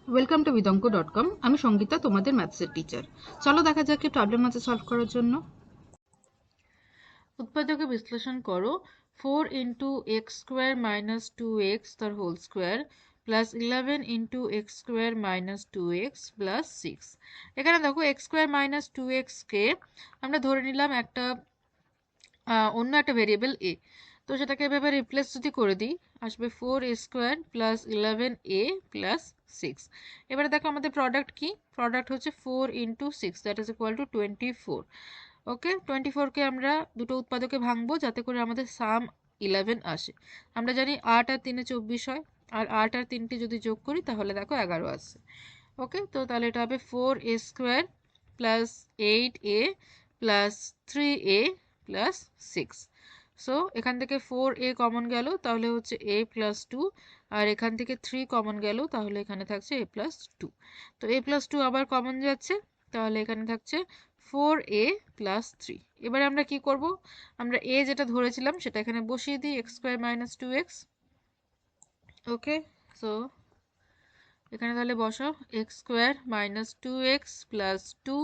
Welcome to bidanko.com। আমি সঙ্গীতা, তোমাদের ম্যাথসের teacher. চলো দেখা যাক কি প্রবলেম আছে সলভ করার জন্য। উৎপাদকে বিশ্লেষণ করো 4 into x square minus 2x তার whole square plus 11 into x square minus 2x plus 6। এখানে দেখো এক্স স্কোয়ার মাইনাস 2xকে আমরা ধরে নিলাম একটা অন্য একটা ভেরিয়েবল এ। তো সেটাকে এভাবে রিপ্লেস যদি করে দিই, আসবে 4a square plus 11a plus 6। এবারে দেখো আমাদের প্রোডাক্ট কি? প্রোডাক্ট হচ্ছে 4 into 6, that is equal to 24। ওকে, 24কে আমরা দুটো উৎপাদকে ভাঙবো যাতে করে আমাদের সাম 11 আসে। আমরা জানি 8 আর 3 24 হয়, আর 8 আর 3টি যদি যোগ করি তাহলে দেখো 11 আসে। ওকে, তো তাহলে এটা হবে 4a square plus 8a plus 3a plus 6। So এখান থেকে 4a কমন গেল, তাহলে হচ্ছে a প্লাস 2, আর এখান থেকে 3 কমন গেল, তাহলে এখানে থাকছে a প্লাস 2। তো a প্লাস 2 আবার কমন যাচ্ছে, তাহলে এখানে থাকছে 4a প্লাস 3। এবারে আমরা কি করব? আমরা a যেটা ধরেছিলাম সেটা এখানে বসিয়ে দিই, এক্স স্কোয়ার মাইনাস 2x। ওকে, সো এখানে তাহলে বসাও x square minus 2x plus 2।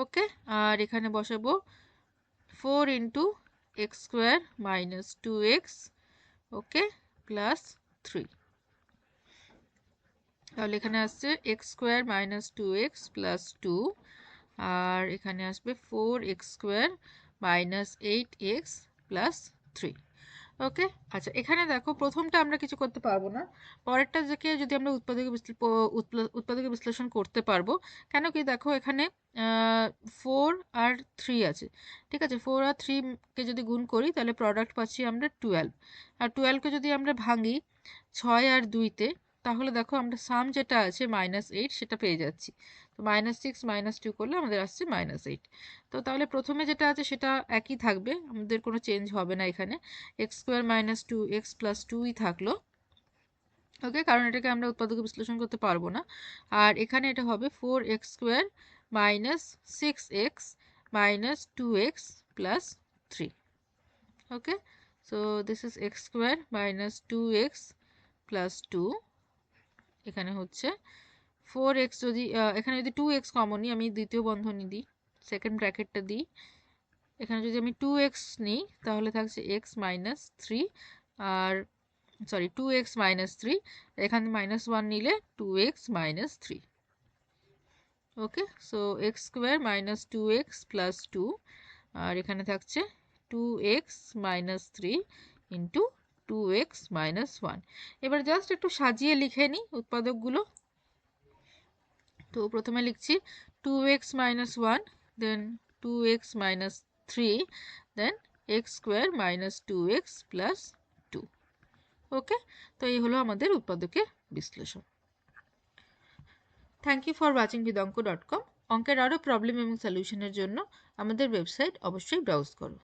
ওকে, আর এখানে বসাবো 4 into x square minus 2x, ওকে, প্লাস 3। তাহলে এখানে আসছে x square minus 2x plus 2, আর এখানে আসবে 4x square minus 8x plus 3। ওকে, আচ্ছা এখানে দেখো প্রথমটা আমরা কিছু করতে পারবো না, পরেরটা থেকে যদি আমরা উৎপাদকে বিশ্লেষণ করতে পারবো। কেন কি, দেখো এখানে 4 আর 3 আছে, ঠিক আছে। 4 আর 3কে যদি গুণ করি তাহলে প্রোডাক্ট পাচ্ছি আমরা 12, আর 12কে যদি আমরা ভাঙি 6 আর 2তে, তাহলে দেখো আমরা সাম যেটা আছে -8 সেটা পেয়ে যাচ্ছি। তো -6 -2 করলে আমাদের আসছে -8। তো তাহলে প্রথমে যেটা আছে সেটা একই থাকবে, আমাদের কোনো চেঞ্জ হবে না এখানে। X square minus 2x plus 2ই থাকলো। ওকে, কারণ এটাকে আমরা উৎপাদকে বিশ্লেষণ করতে পারবো না। আর এখানে এটা হবে 4x square minus 6x minus 2x plus 3। Okay, so this is x square minus 2x plus 2। এখানে হচ্ছে 4x, যদি এখানে যদি 2x কমন নিই, আমি দ্বিতীয় বন্ধনী দিই, সেকেন্ড ব্র্যাকেটটা দিই, এখানে যদি আমি 2x নিই তাহলে থাকছে x মাইনাস 3, আর সরি 2x মাইনাস 3, এখানে -1 নিলে 2x minus 3। Okay, so x square minus 2x plus 2, আর এখানে থাকছে 2x minus 3 into 2x minus 1। এবার জাস্ট একটু সাজিয়ে লিখে নিই উৎপাদকগুলো। তো প্রথমে লিখছি 2x minus 1, then 2x minus 3, then x square minus 2x plus 2। Okay, তো এই হলো আমাদের উৎপাদকের বিশ্লেষণ। Thank you for watching bidanko.com। অঙ্কের আরও প্রবলেম এবং সলিউশনের জন্য আমাদের ওয়েবসাইট অবশ্যই ব্রাউজ করো।